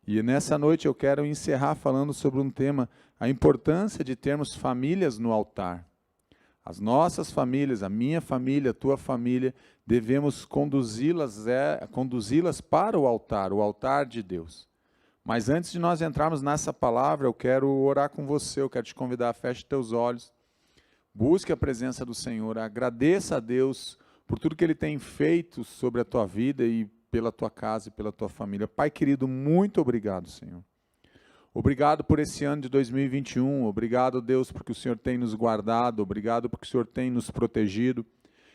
E nessa noite eu quero encerrar falando sobre um tema, a importância de termos famílias no altar. As nossas famílias, a minha família, a tua família, devemos conduzi-las para o altar de Deus. Mas antes de nós entrarmos nessa palavra, eu quero orar com você, eu quero te convidar, feche teus olhos, busque a presença do Senhor, agradeça a Deus por tudo que Ele tem feito sobre a tua vida e pela tua casa e pela tua família. Pai querido, muito obrigado, Senhor. Obrigado por esse ano de 2021, obrigado, Deus, porque o Senhor tem nos guardado, obrigado porque o Senhor tem nos protegido.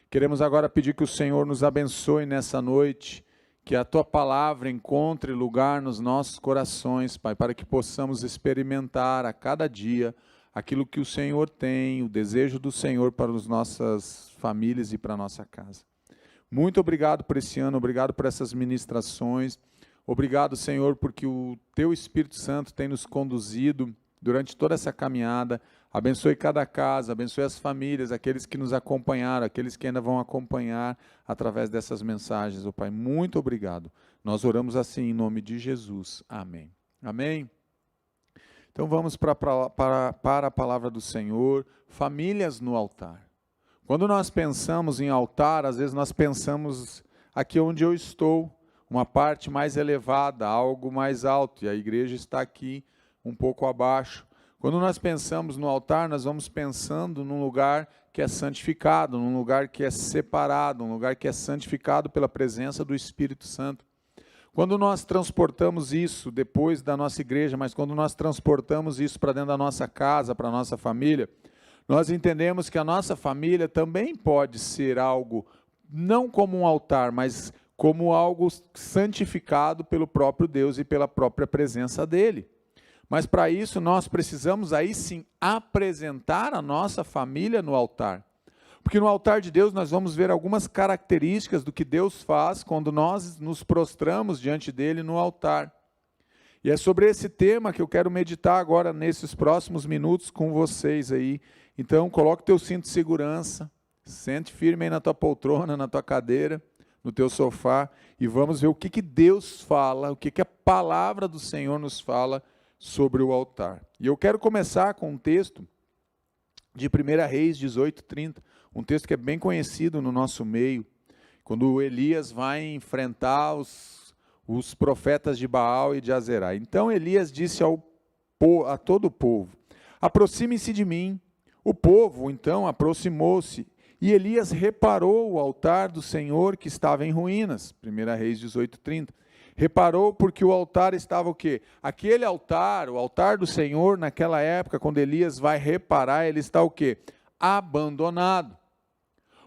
Queremos agora pedir que o Senhor nos abençoe nessa noite, que a Tua palavra encontre lugar nos nossos corações, Pai, para que possamos experimentar a cada dia aquilo que o Senhor tem, o desejo do Senhor para as nossas famílias e para a nossa casa. Muito obrigado por esse ano, obrigado por essas ministrações. Obrigado, Senhor, porque o Teu Espírito Santo tem nos conduzido durante toda essa caminhada. Abençoe cada casa, abençoe as famílias, aqueles que nos acompanharam, aqueles que ainda vão acompanhar através dessas mensagens, oh Pai. Muito obrigado. Nós oramos assim em nome de Jesus. Amém. Amém? Então vamos para a palavra do Senhor. Famílias no altar. Quando nós pensamos em altar, às vezes nós pensamos aqui onde eu estou, uma parte mais elevada, algo mais alto, e a igreja está aqui um pouco abaixo. Quando nós pensamos no altar, nós vamos pensando num lugar que é santificado, num lugar que é separado, um lugar que é santificado pela presença do Espírito Santo. Quando nós transportamos isso depois da nossa igreja, mas quando nós transportamos isso para dentro da nossa casa, para a nossa família, nós entendemos que a nossa família também pode ser algo, não como um altar, mas como algo santificado pelo próprio Deus e pela própria presença dEle. Mas para isso nós precisamos aí sim apresentar a nossa família no altar. Porque no altar de Deus nós vamos ver algumas características do que Deus faz quando nós nos prostramos diante dEle no altar. E é sobre esse tema que eu quero meditar agora nesses próximos minutos com vocês aí. Então coloque teu cinto de segurança, sente firme aí na tua poltrona, na tua cadeira, no teu sofá, e vamos ver o que Deus fala, o que a palavra do Senhor nos fala sobre o altar. E eu quero começar com um texto de 1 Reis 18:30, um texto que é bem conhecido no nosso meio, quando Elias vai enfrentar os profetas de Baal e de Azerá. Então Elias disse a todo o povo: aproxime-se de mim. O povo então aproximou-se, e Elias reparou o altar do Senhor que estava em ruínas. 1 Reis 18:30. Reparou porque o altar estava o quê? Aquele altar, o altar do Senhor, naquela época, quando Elias vai reparar, ele está o quê? Abandonado.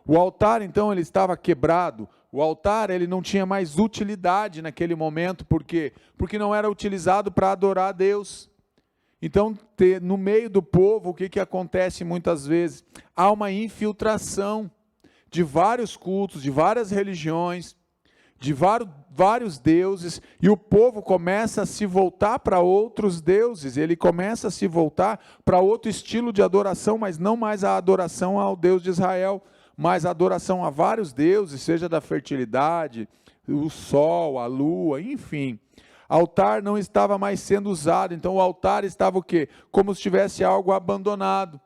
O altar, então, ele estava quebrado. O altar, ele não tinha mais utilidade naquele momento. Por quê? Porque não era utilizado para adorar a Deus. Então, no meio do povo, o que acontece muitas vezes? Há uma infiltração de vários cultos, de várias religiões, de vários deuses, e o povo começa a se voltar para outros deuses, ele começa a se voltar para outro estilo de adoração, mas não mais a adoração ao Deus de Israel, mas a adoração a vários deuses, seja da fertilidade, o sol, a lua, enfim. Altar não estava mais sendo usado, então o altar estava o quê? Como se tivesse algo abandonado,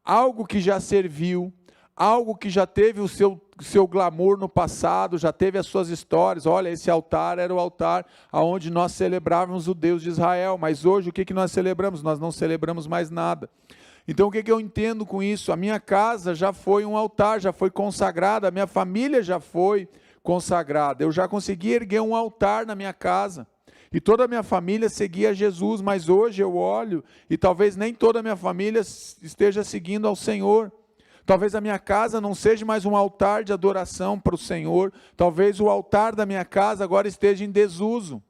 algo que já serviu, algo que já teve o seu glamour no passado, já teve as suas histórias. Olha, esse altar era o altar onde nós celebrávamos o Deus de Israel, mas hoje o que nós celebramos? Nós não celebramos mais nada. Então o que eu entendo com isso? A minha casa já foi um altar, já foi consagrada, a minha família já foi consagrada, eu já consegui erguer um altar na minha casa, e toda a minha família seguia Jesus, mas hoje eu olho, e talvez nem toda a minha família esteja seguindo ao Senhor. Talvez a minha casa não seja mais um altar de adoração para o Senhor, talvez o altar da minha casa agora esteja em desuso,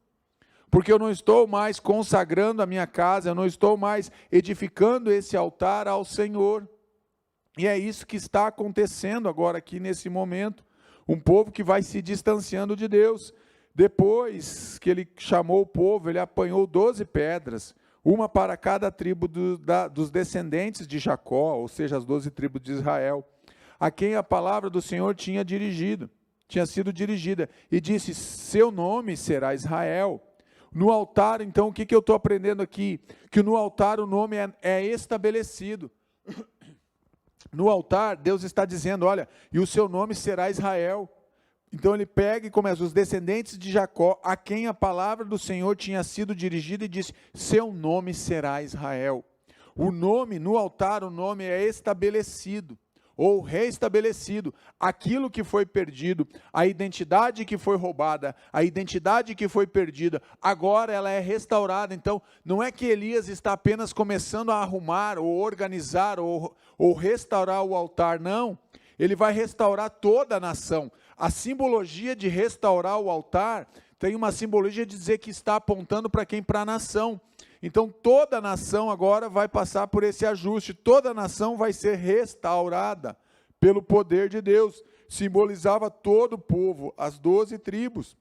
porque eu não estou mais consagrando a minha casa, eu não estou mais edificando esse altar ao Senhor, e é isso que está acontecendo agora aqui nesse momento, um povo que vai se distanciando de Deus. Depois que ele chamou o povo, ele apanhou 12 pedras, uma para cada tribo dos descendentes de Jacó, ou seja, as 12 tribos de Israel, a quem a palavra do Senhor tinha sido dirigida, e disse: seu nome será Israel. No altar, então, o que eu estou aprendendo aqui? Que no altar o nome é estabelecido. No altar, Deus está dizendo, olha, e o seu nome será Israel. Então ele pega e começa, os descendentes de Jacó, a quem a palavra do Senhor tinha sido dirigida, e disse, seu nome será Israel. O nome, no altar, o nome é estabelecido, ou reestabelecido. Aquilo que foi perdido, a identidade que foi roubada, a identidade que foi perdida, agora ela é restaurada. Então, não é que Elias está apenas começando a arrumar, ou organizar, ou restaurar o altar, não. Ele vai restaurar toda a nação. A simbologia de restaurar o altar tem uma simbologia de dizer que está apontando para quem? Para a nação. Então toda a nação agora vai passar por esse ajuste, toda a nação vai ser restaurada pelo poder de Deus. Simbolizava todo o povo, as 12 tribos.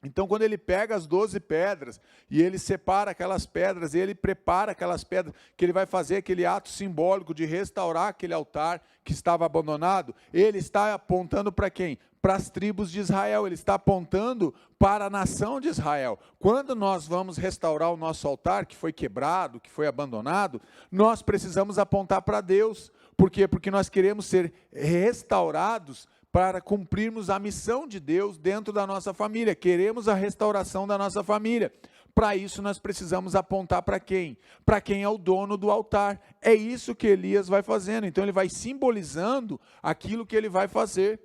Então quando ele pega as 12 pedras, e ele separa aquelas pedras, e ele prepara aquelas pedras, que ele vai fazer aquele ato simbólico de restaurar aquele altar que estava abandonado, ele está apontando para quem? Para as tribos de Israel, ele está apontando para a nação de Israel. Quando nós vamos restaurar o nosso altar, que foi quebrado, que foi abandonado, nós precisamos apontar para Deus. Por quê? Porque nós queremos ser restaurados para cumprirmos a missão de Deus dentro da nossa família. Queremos a restauração da nossa família. Para isso nós precisamos apontar para quem? Para quem é o dono do altar. É isso que Elias vai fazendo. Então ele vai simbolizando aquilo que ele vai fazer,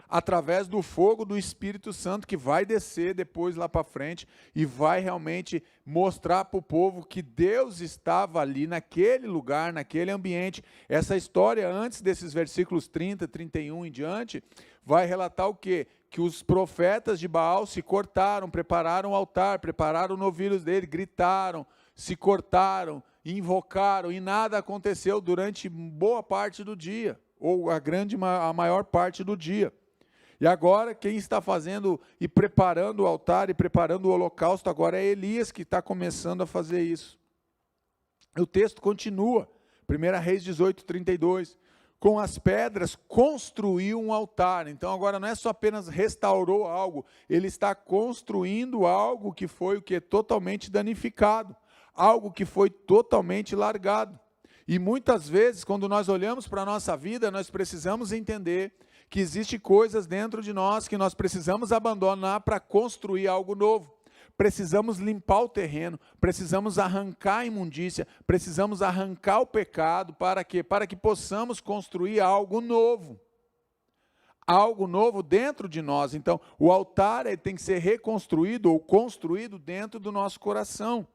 através do fogo do Espírito Santo, que vai descer depois lá para frente, e vai realmente mostrar para o povo que Deus estava ali, naquele lugar, naquele ambiente. Essa história, antes desses versículos 30, 31 em diante, vai relatar o quê? Que os profetas de Baal se cortaram, prepararam o altar, prepararam novilhos dele, gritaram, se cortaram, invocaram, e nada aconteceu durante boa parte do dia, ou a maior parte do dia. E agora quem está fazendo e preparando o altar e preparando o holocausto agora é Elias, que está começando a fazer isso. O texto continua, 1 Reis 18, 32. Com as pedras construiu um altar. Então agora não é só apenas restaurou algo, ele está construindo algo que foi o que? Totalmente danificado, algo que foi totalmente largado. E muitas vezes, quando nós olhamos para a nossa vida, nós precisamos entender que existem coisas dentro de nós que nós precisamos abandonar para construir algo novo. Precisamos limpar o terreno, precisamos arrancar a imundícia, precisamos arrancar o pecado, para quê? Para que possamos construir algo novo. Algo novo dentro de nós. Então, o altar ele tem que ser reconstruído ou construído dentro do nosso coração,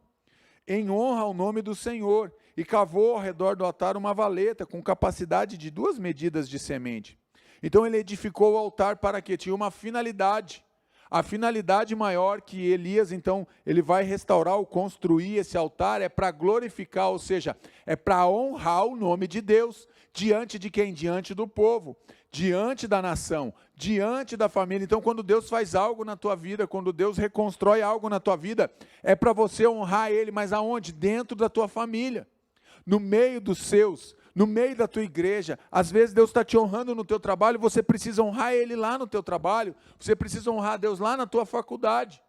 em honra ao nome do Senhor. E cavou ao redor do altar uma valeta com capacidade de 2 medidas de semente. Então ele edificou o altar para que tinha uma finalidade. A finalidade maior que Elias, então, ele vai restaurar ou construir esse altar é para glorificar, ou seja, é para honrar o nome de Deus. Diante de quem? Diante do povo, diante da nação, diante da família. Então, quando Deus faz algo na tua vida, quando Deus reconstrói algo na tua vida, é para você honrar Ele, mas aonde? Dentro da tua família, no meio dos seus, no meio da tua igreja. Às vezes Deus está te honrando no teu trabalho, você precisa honrar Ele lá no teu trabalho, você precisa honrar Deus lá na tua faculdade.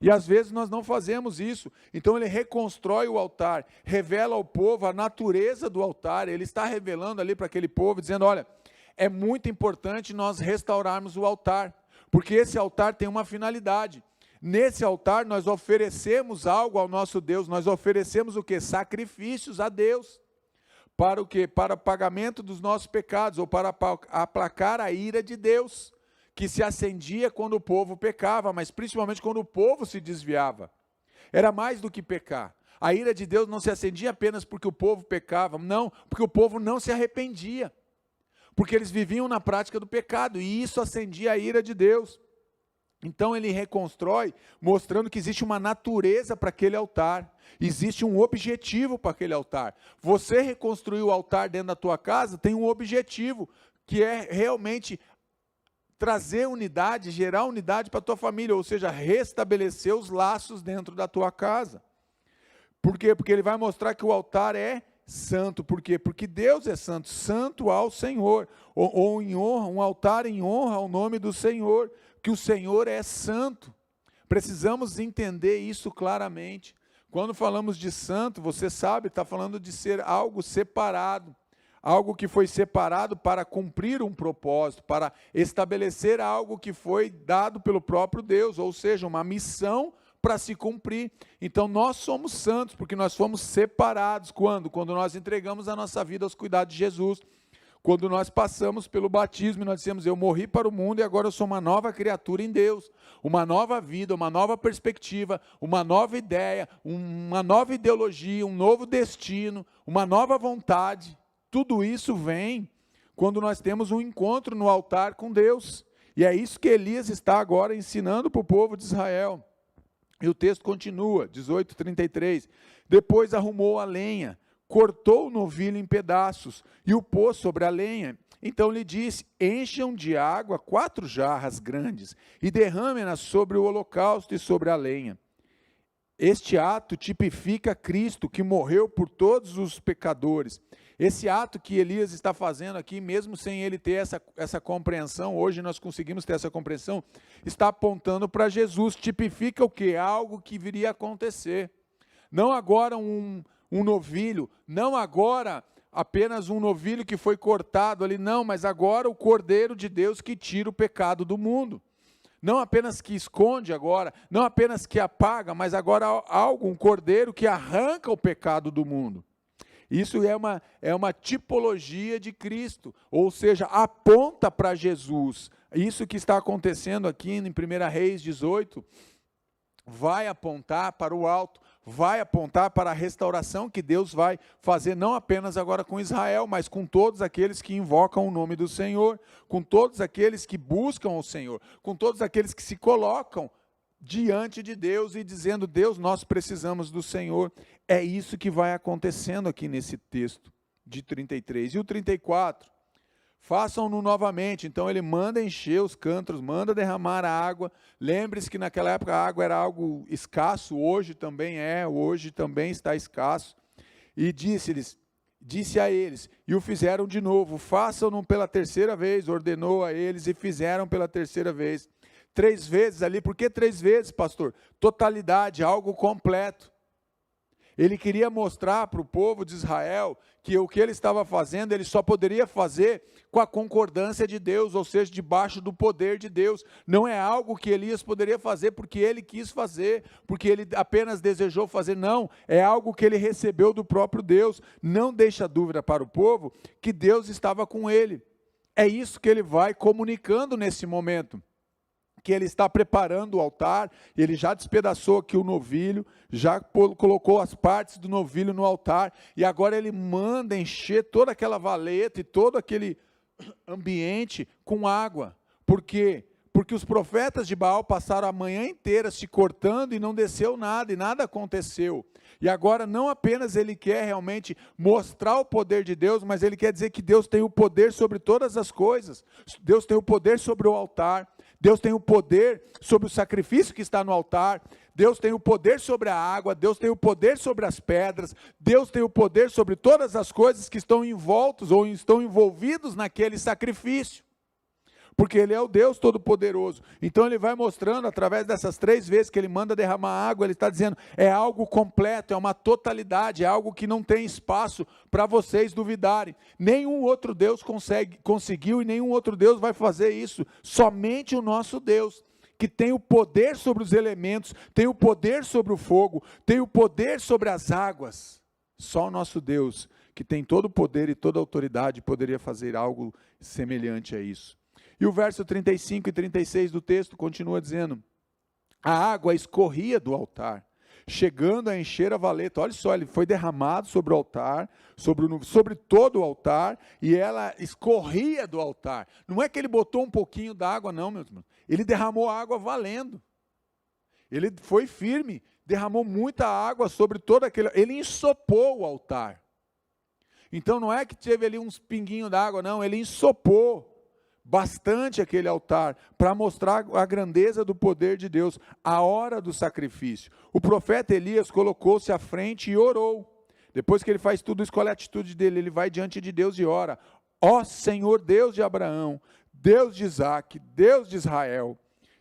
E às vezes nós não fazemos isso. Então ele reconstrói o altar, revela ao povo a natureza do altar. Ele está revelando ali para aquele povo, dizendo, olha, é muito importante nós restaurarmos o altar, porque esse altar tem uma finalidade. Nesse altar nós oferecemos algo ao nosso Deus, nós oferecemos o quê? Sacrifícios a Deus. Para o quê? Para o pagamento dos nossos pecados, ou para aplacar a ira de Deus, que se acendia quando o povo pecava, mas principalmente quando o povo se desviava. Era mais do que pecar. A ira de Deus não se acendia apenas porque o povo pecava, não, porque o povo não se arrependia, porque eles viviam na prática do pecado, e isso acendia a ira de Deus. Então ele reconstrói, mostrando que existe uma natureza para aquele altar, existe um objetivo para aquele altar. Você reconstruir o altar dentro da tua casa tem um objetivo, que é realmente trazer unidade, gerar unidade para a tua família, ou seja, restabelecer os laços dentro da tua casa. Por quê? Porque ele vai mostrar que o altar é santo. Por quê? Porque Deus é santo, santo ao Senhor, ou em honra, um altar em honra ao nome do Senhor, que o Senhor é santo. Precisamos entender isso claramente. Quando falamos de santo, você sabe, está falando de ser algo separado, algo que foi separado para cumprir um propósito, para estabelecer algo que foi dado pelo próprio Deus, ou seja, uma missão para se cumprir. Então nós somos santos, porque nós fomos separados. Quando? Quando nós entregamos a nossa vida aos cuidados de Jesus. Quando nós passamos pelo batismo e nós dissemos, eu morri para o mundo e agora eu sou uma nova criatura em Deus, uma nova vida, uma nova perspectiva, uma nova ideia, uma nova ideologia, um novo destino, uma nova vontade. Tudo isso vem quando nós temos um encontro no altar com Deus. E é isso que Elias está agora ensinando para o povo de Israel. E o texto continua, 18:33. Depois arrumou a lenha, cortou o novilho em pedaços e o pôs sobre a lenha. Então lhe disse, encham de água 4 jarras grandes e derramem-nas sobre o holocausto e sobre a lenha. Este ato tipifica Cristo, que morreu por todos os pecadores. Esse ato que Elias está fazendo aqui, mesmo sem ele ter essa compreensão, hoje nós conseguimos ter essa compreensão, está apontando para Jesus. Tipifica o quê? Algo que viria a acontecer. Não agora um novilho, não agora apenas um novilho que foi cortado ali, não, mas agora o Cordeiro de Deus que tira o pecado do mundo. Não apenas que esconde agora, não apenas que apaga, mas agora algo, um Cordeiro que arranca o pecado do mundo. Isso é uma tipologia de Cristo, ou seja, aponta para Jesus. Isso que está acontecendo aqui em 1 Reis 18, vai apontar para o alto, vai apontar para a restauração que Deus vai fazer, não apenas agora com Israel, mas com todos aqueles que invocam o nome do Senhor, com todos aqueles que buscam o Senhor, com todos aqueles que se colocam diante de Deus e dizendo, Deus, nós precisamos do Senhor. É isso que vai acontecendo aqui nesse texto de 33. E o 34, façam-no novamente. Então ele manda encher os cântaros, manda derramar a água. Lembre-se que naquela época a água era algo escasso, hoje também está escasso. E disse a eles, e o fizeram de novo, façam-no pela terceira vez, ordenou a eles e fizeram pela terceira vez. 3 vezes ali, por que 3 vezes, pastor? Totalidade, algo completo. Ele queria mostrar para o povo de Israel que o que ele estava fazendo, ele só poderia fazer com a concordância de Deus, ou seja, debaixo do poder de Deus. Não é algo que Elias poderia fazer porque ele quis fazer, porque ele apenas desejou fazer, não. É algo que ele recebeu do próprio Deus. Não deixa dúvida para o povo que Deus estava com ele. É isso que ele vai comunicando nesse momento. Que ele está preparando o altar, ele já despedaçou aqui o novilho, já colocou as partes do novilho no altar, e agora ele manda encher toda aquela valeta e todo aquele ambiente com água. Por quê? Porque os profetas de Baal passaram a manhã inteira se cortando e não desceu nada, e nada aconteceu. E agora não apenas ele quer realmente mostrar o poder de Deus, mas ele quer dizer que Deus tem o poder sobre todas as coisas. Deus tem o poder sobre o altar. Deus tem o poder sobre o sacrifício que está no altar. Deus tem o poder sobre a água. Deus tem o poder sobre as pedras. Deus tem o poder sobre todas as coisas que estão envoltos ou estão envolvidos naquele sacrifício. Porque ele é o Deus Todo-Poderoso. Então ele vai mostrando, através dessas 3 vezes que ele manda derramar água, ele está dizendo, é algo completo, é uma totalidade, é algo que não tem espaço para vocês duvidarem. Nenhum outro Deus conseguiu e nenhum outro Deus vai fazer isso. Somente o nosso Deus, que tem o poder sobre os elementos, tem o poder sobre o fogo, tem o poder sobre as águas. Só o nosso Deus, que tem todo o poder e toda a autoridade, poderia fazer algo semelhante a isso. E o verso 35 e 36 do texto continua dizendo, a água escorria do altar, chegando a encher a valeta. Olha só, ele foi derramado sobre o altar, sobre todo o altar, e ela escorria do altar. Não é que ele botou um pouquinho da água, não, meus irmãos. Ele derramou a água valendo. Ele foi firme, derramou muita água sobre todo aquele... Ele ensopou o altar. Então não é que teve ali uns pinguinhos d'água, não. Ele ensopou bastante aquele altar, para mostrar a grandeza do poder de Deus, a hora do sacrifício. O profeta Elias colocou-se à frente e orou. Depois que ele faz tudo isso, qual é a atitude dele? Ele vai diante de Deus e ora, ó Senhor Deus de Abraão, Deus de Isaque, Deus de Israel,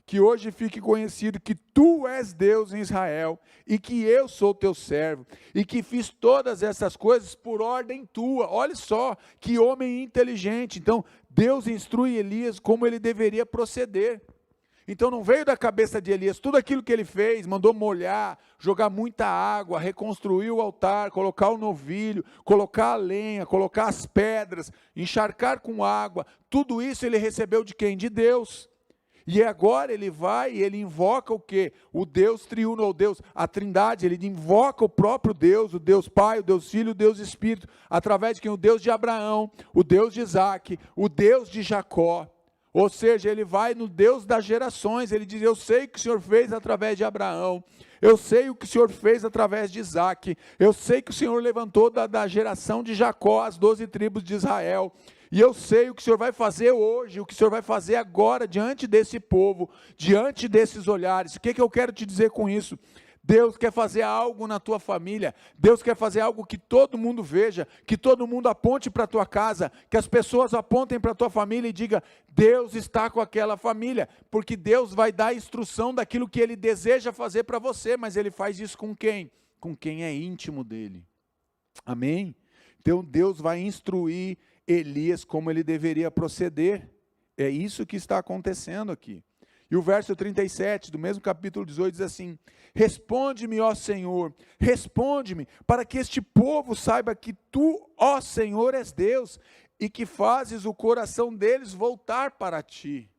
que hoje fique conhecido que tu és Deus em Israel, e que eu sou teu servo, e que fiz todas essas coisas por ordem tua. Olha só, que homem inteligente. Então, Deus instrui Elias como ele deveria proceder. Então não veio da cabeça de Elias tudo aquilo que ele fez, mandou molhar, jogar muita água, reconstruir o altar, colocar o novilho, colocar a lenha, colocar as pedras, encharcar com água. Tudo isso ele recebeu de quem? De Deus. E agora ele vai e ele invoca o quê? O Deus triuno, ou Deus, a Trindade. Ele invoca o próprio Deus, o Deus Pai, o Deus Filho, o Deus Espírito, através de quem? O Deus de Abraão, o Deus de Isaac, o Deus de Jacó. Ou seja, ele vai no Deus das gerações. Ele diz: eu sei o que o Senhor fez através de Abraão, eu sei o que o Senhor fez através de Isaac, eu sei que o Senhor levantou da geração de Jacó as 12 tribos de Israel, e eu sei o que o Senhor vai fazer hoje, o que o Senhor vai fazer agora diante desse povo, diante desses olhares. O que eu quero te dizer com isso? Deus quer fazer algo na tua família, Deus quer fazer algo que todo mundo veja, que todo mundo aponte para a tua casa, que as pessoas apontem para a tua família e diga: Deus está com aquela família, porque Deus vai dar instrução daquilo que Ele deseja fazer para você, mas Ele faz isso com quem? Com quem é íntimo dEle. Amém? Então Deus vai instruir Elias como ele deveria proceder. É isso que está acontecendo aqui. E o verso 37 do mesmo capítulo 18 diz assim: responde-me, ó Senhor, responde-me, para que este povo saiba que tu, ó Senhor, és Deus, e que fazes o coração deles voltar para ti.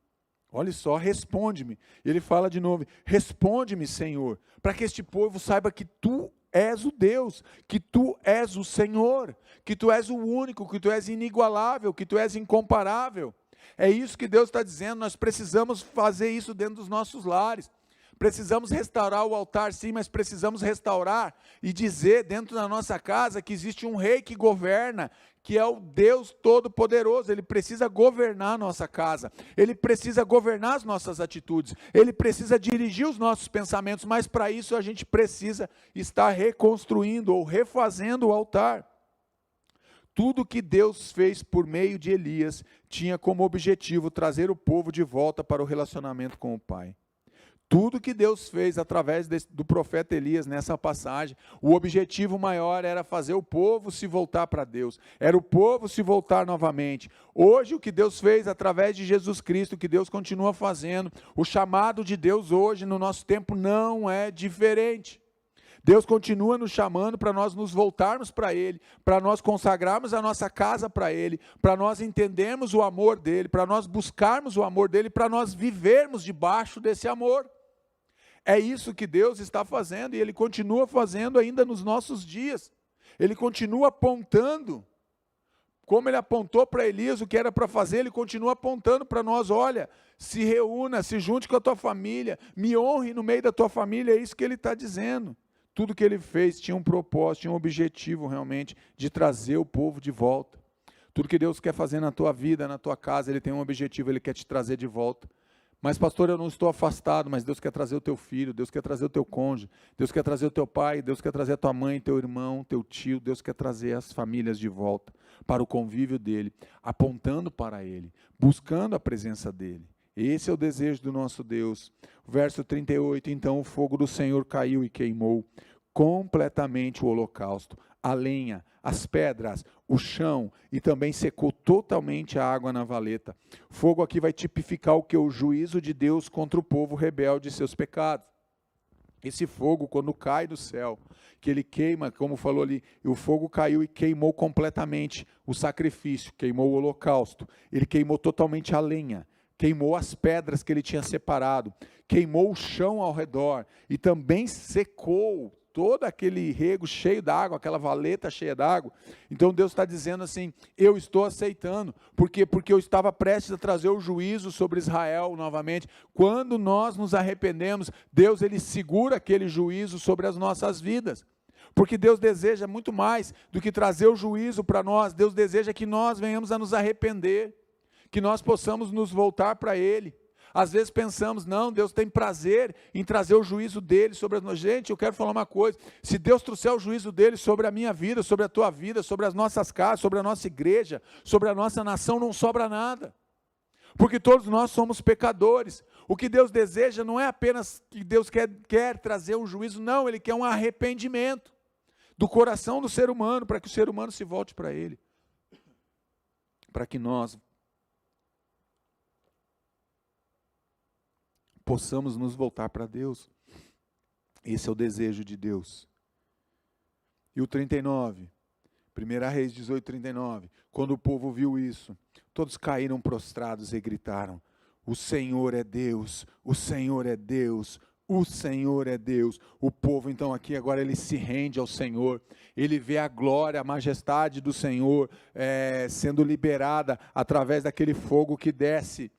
Olha só, responde-me. Ele fala de novo: responde-me, Senhor, para que este povo saiba que tu és o Deus, que tu és o Senhor, que tu és o único, que tu és inigualável, que tu és incomparável. É isso que Deus está dizendo. Nós precisamos fazer isso dentro dos nossos lares. Precisamos restaurar o altar, sim, mas precisamos restaurar e dizer dentro da nossa casa que existe um rei que governa, que é o Deus Todo-Poderoso. Ele precisa governar a nossa casa, Ele precisa governar as nossas atitudes, Ele precisa dirigir os nossos pensamentos, mas para isso a gente precisa estar reconstruindo ou refazendo o altar. Tudo que Deus fez por meio de Elias tinha como objetivo trazer o povo de volta para o relacionamento com o Pai. Tudo que Deus fez através do profeta Elias nessa passagem, o objetivo maior era fazer o povo se voltar para Deus, era o povo se voltar novamente. Hoje o que Deus fez através de Jesus Cristo, o que Deus continua fazendo, o chamado de Deus hoje no nosso tempo não é diferente. Deus continua nos chamando para nós nos voltarmos para Ele, para nós consagrarmos a nossa casa para Ele, para nós entendermos o amor dEle, para nós buscarmos o amor dEle, para nós vivermos debaixo desse amor. É isso que Deus está fazendo e Ele continua fazendo ainda nos nossos dias. Ele continua apontando, como Ele apontou para Elias o que era para fazer, Ele continua apontando para nós: olha, se reúna, se junte com a tua família, me honre no meio da tua família. É isso que Ele está dizendo. Tudo que Ele fez tinha um propósito, tinha um objetivo realmente de trazer o povo de volta. Tudo que Deus quer fazer na tua vida, na tua casa, Ele tem um objetivo, Ele quer te trazer de volta. Mas pastor, eu não estou afastado, mas Deus quer trazer o teu filho, Deus quer trazer o teu cônjuge, Deus quer trazer o teu pai, Deus quer trazer a tua mãe, teu irmão, teu tio, Deus quer trazer as famílias de volta para o convívio dEle, apontando para Ele, buscando a presença dEle. Esse é o desejo do nosso Deus. Verso 38, então o fogo do Senhor caiu e queimou completamente o holocausto, a lenha, as pedras, o chão, e também secou totalmente a água na valeta. Fogo aqui vai tipificar o que? O juízo de Deus contra o povo rebelde e seus pecados. Esse fogo, quando cai do céu, que ele queima, como falou ali, o fogo caiu e queimou completamente o sacrifício, queimou o holocausto, ele queimou totalmente a lenha, queimou as pedras que ele tinha separado, queimou o chão ao redor, e também secou todo aquele rego cheio d'água, aquela valeta cheia d'água. Então Deus está dizendo assim: eu estou aceitando. Por quê? Porque eu estava prestes a trazer o juízo sobre Israel novamente. Quando nós nos arrependemos, Deus ele segura aquele juízo sobre as nossas vidas. Porque Deus deseja muito mais do que trazer o juízo para nós. Deus deseja que nós venhamos a nos arrepender, que nós possamos nos voltar para Ele. Às vezes pensamos: não, Deus tem prazer em trazer o juízo dele sobre nós. Gente, eu quero falar uma coisa: se Deus trouxer o juízo dele sobre a minha vida, sobre a tua vida, sobre as nossas casas, sobre a nossa igreja, sobre a nossa nação, não sobra nada. porque todos nós somos pecadores. O que Deus deseja não é apenas que Deus quer trazer um juízo, não, Ele quer um arrependimento do coração do ser humano, para que o ser humano se volte para Ele, para que nós possamos nos voltar para Deus. Esse é o desejo de Deus. E o 39, 1 Reis 18, 39, quando o povo viu isso, todos caíram prostrados e gritaram: o Senhor é Deus, o Senhor é Deus, o Senhor é Deus. O povo então aqui agora ele se rende ao Senhor, ele vê a glória, a majestade do Senhor sendo liberada através daquele fogo que desce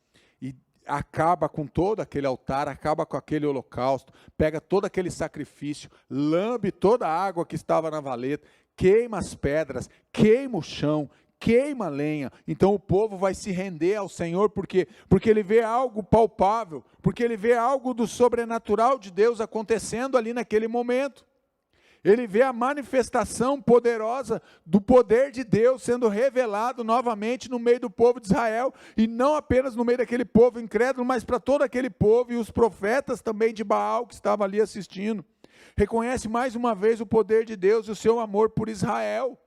e acaba com todo aquele altar, acaba com aquele holocausto, pega todo aquele sacrifício, lambe toda a água que estava na valeta, queima as pedras, queima o chão, queima a lenha. Então o povo vai se render ao Senhor, porque ele vê algo palpável, porque ele vê algo do sobrenatural de Deus acontecendo ali naquele momento. Ele vê a manifestação poderosa do poder de Deus sendo revelado novamente no meio do povo de Israel, e não apenas no meio daquele povo incrédulo, mas para todo aquele povo, e os profetas também de Baal que estavam ali assistindo. Reconhece mais uma vez o poder de Deus e o seu amor por Israel.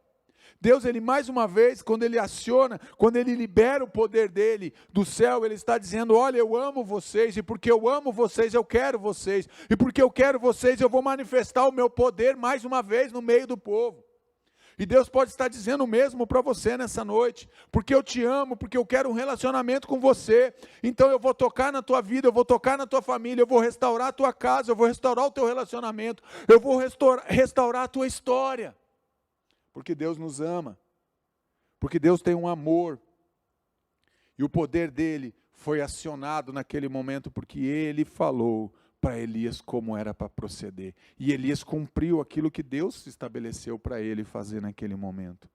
Deus, ele mais uma vez, quando ele aciona, quando ele libera o poder dele do céu, ele está dizendo: olha, eu amo vocês, e porque eu amo vocês, eu quero vocês, e porque eu quero vocês, eu vou manifestar o meu poder mais uma vez no meio do povo. E Deus pode estar dizendo o mesmo para você nessa noite: porque eu te amo, porque eu quero um relacionamento com você, então eu vou tocar na tua vida, eu vou tocar na tua família, eu vou restaurar a tua casa, eu vou restaurar o teu relacionamento, eu vou restaurar a tua história. Porque Deus nos ama, porque Deus tem um amor, e o poder dele foi acionado naquele momento, porque ele falou para Elias como era para proceder, e Elias cumpriu aquilo que Deus estabeleceu para ele fazer naquele momento.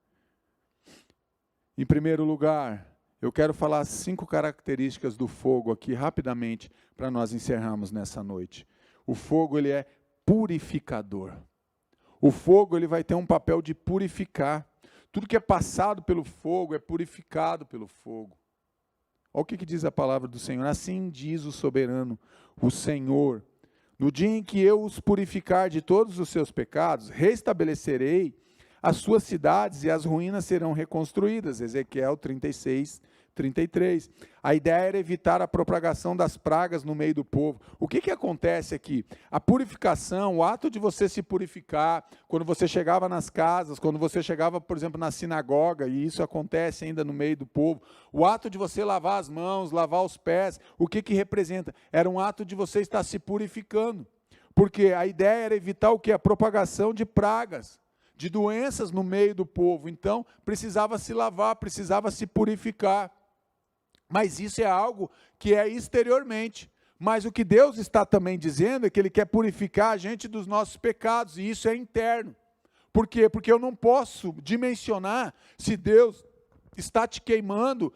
Em primeiro lugar, eu quero falar 5 características do fogo aqui rapidamente, para nós encerrarmos nessa noite. O fogo, ele é purificador. O fogo, ele vai ter um papel de purificar. Tudo que é passado pelo fogo é purificado pelo fogo. Olha o que diz a palavra do Senhor: assim diz o soberano, o Senhor: no dia em que eu os purificar de todos os seus pecados, restabelecerei as suas cidades e as ruínas serão reconstruídas. Ezequiel 36, 33. A ideia era evitar a propagação das pragas no meio do povo. O que acontece aqui? A purificação, o ato de você se purificar, quando você chegava nas casas, quando você chegava, por exemplo, na sinagoga, e isso acontece ainda no meio do povo, o ato de você lavar as mãos, lavar os pés, o que representa? Era um ato de você estar se purificando, porque a ideia era evitar o que? A propagação de pragas, de doenças no meio do povo. Então, precisava se lavar, precisava se purificar. Mas isso é algo que é exteriormente. Mas o que Deus está também dizendo é que Ele quer purificar a gente dos nossos pecados, e isso é interno. Por quê? Porque eu não posso dimensionar se Deus está te queimando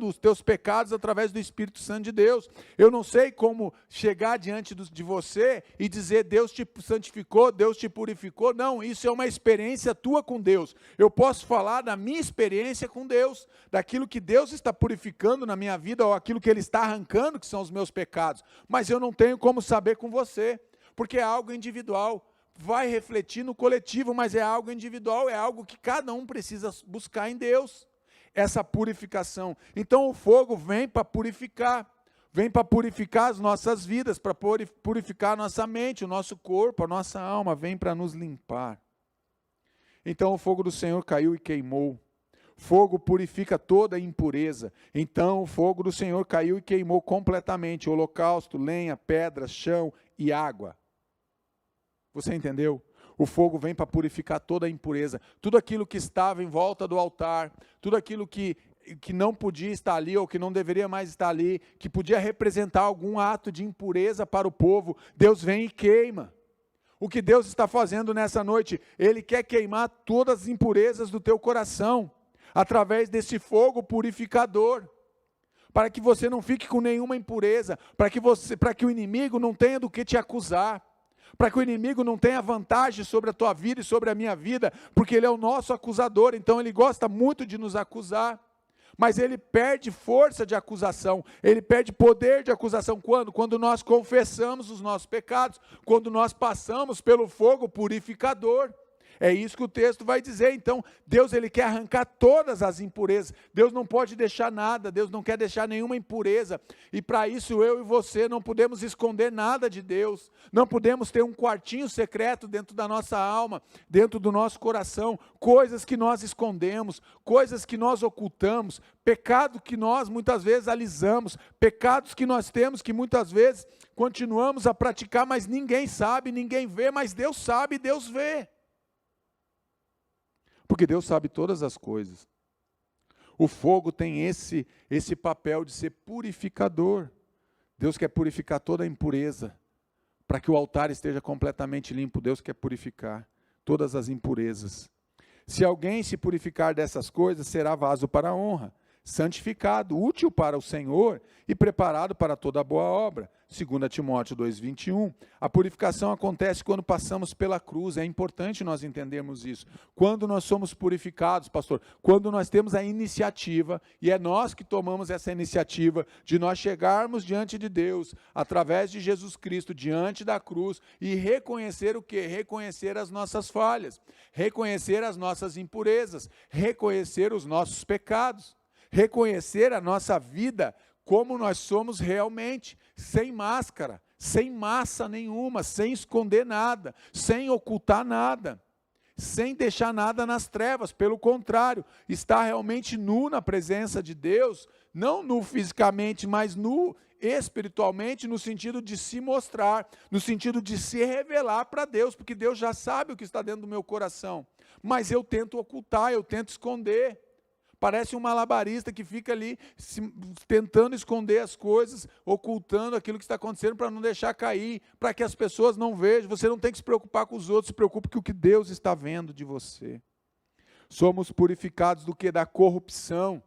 os teus pecados através do Espírito Santo de Deus. Eu não sei como chegar diante de você e dizer: Deus te santificou, Deus te purificou. Não, isso é uma experiência tua com Deus. Eu posso falar da minha experiência com Deus, daquilo que Deus está purificando na minha vida, ou aquilo que Ele está arrancando, que são os meus pecados. Mas eu não tenho como saber com você, porque é algo individual. Vai refletir no coletivo, mas é algo individual, é algo que cada um precisa buscar em Deus. Essa purificação. Então o fogo vem para purificar as nossas vidas, para purificar a nossa mente, o nosso corpo, a nossa alma, vem para nos limpar. Então o fogo do Senhor caiu e queimou. Fogo purifica toda impureza. Então o fogo do Senhor caiu e queimou completamente holocausto, lenha, pedras, chão e água. Você entendeu? O fogo vem para purificar toda a impureza, tudo aquilo que estava em volta do altar, tudo aquilo que não podia estar ali, ou que não deveria mais estar ali, que podia representar algum ato de impureza para o povo, Deus vem e queima. O que Deus está fazendo nessa noite? Ele quer queimar todas as impurezas do teu coração, através desse fogo purificador, para que você não fique com nenhuma impureza, para que o inimigo não tenha do que te acusar, para que o inimigo não tenha vantagem sobre a tua vida e sobre a minha vida, porque ele é o nosso acusador, então ele gosta muito de nos acusar. Mas ele perde força de acusação, ele perde poder de acusação. Quando? Quando nós confessamos os nossos pecados, quando nós passamos pelo fogo purificador. É isso que o texto vai dizer. Então, Deus ele quer arrancar todas as impurezas. Deus não pode deixar nada, Deus não quer deixar nenhuma impureza. E para isso eu e você não podemos esconder nada de Deus. Não podemos ter um quartinho secreto dentro da nossa alma, dentro do nosso coração, coisas que nós escondemos, coisas que nós ocultamos, pecado que nós muitas vezes alisamos, pecados que nós temos que muitas vezes continuamos a praticar, mas ninguém sabe, ninguém vê, mas Deus sabe, Deus vê. Porque Deus sabe todas as coisas. O fogo tem esse papel de ser purificador. Deus quer purificar toda a impureza, para que o altar esteja completamente limpo. Deus quer purificar todas as impurezas. Se alguém se purificar dessas coisas, será vaso para a honra, santificado, útil para o Senhor e preparado para toda boa obra. 2 Timóteo 2,21. A purificação acontece quando passamos pela cruz. É importante nós entendermos isso. Quando nós somos purificados, pastor, quando nós temos a iniciativa, e é nós que tomamos essa iniciativa, de nós chegarmos diante de Deus, através de Jesus Cristo, diante da cruz, e reconhecer o quê? Reconhecer as nossas falhas, reconhecer as nossas impurezas, reconhecer os nossos pecados, reconhecer a nossa vida como nós somos realmente, sem máscara, sem massa nenhuma, sem esconder nada, sem ocultar nada, sem deixar nada nas trevas. Pelo contrário, estar realmente nu na presença de Deus, não nu fisicamente, mas nu espiritualmente, no sentido de se mostrar, no sentido de se revelar para Deus, porque Deus já sabe o que está dentro do meu coração, mas eu tento ocultar, eu tento esconder. Parece um malabarista que fica ali tentando esconder as coisas, ocultando aquilo que está acontecendo para não deixar cair, para que as pessoas não vejam. Você não tem que se preocupar com os outros, se preocupe com o que Deus está vendo de você. Somos purificados do que? Da corrupção,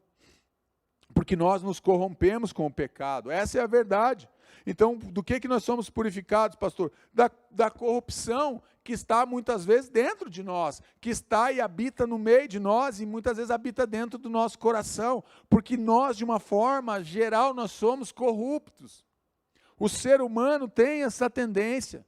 porque nós nos corrompemos com o pecado. Essa é a verdade. Então, do que nós somos purificados, pastor? Da corrupção que está muitas vezes dentro de nós, que está e habita no meio de nós, e muitas vezes habita dentro do nosso coração, porque nós, de uma forma geral, nós somos corruptos. O ser humano tem essa tendência,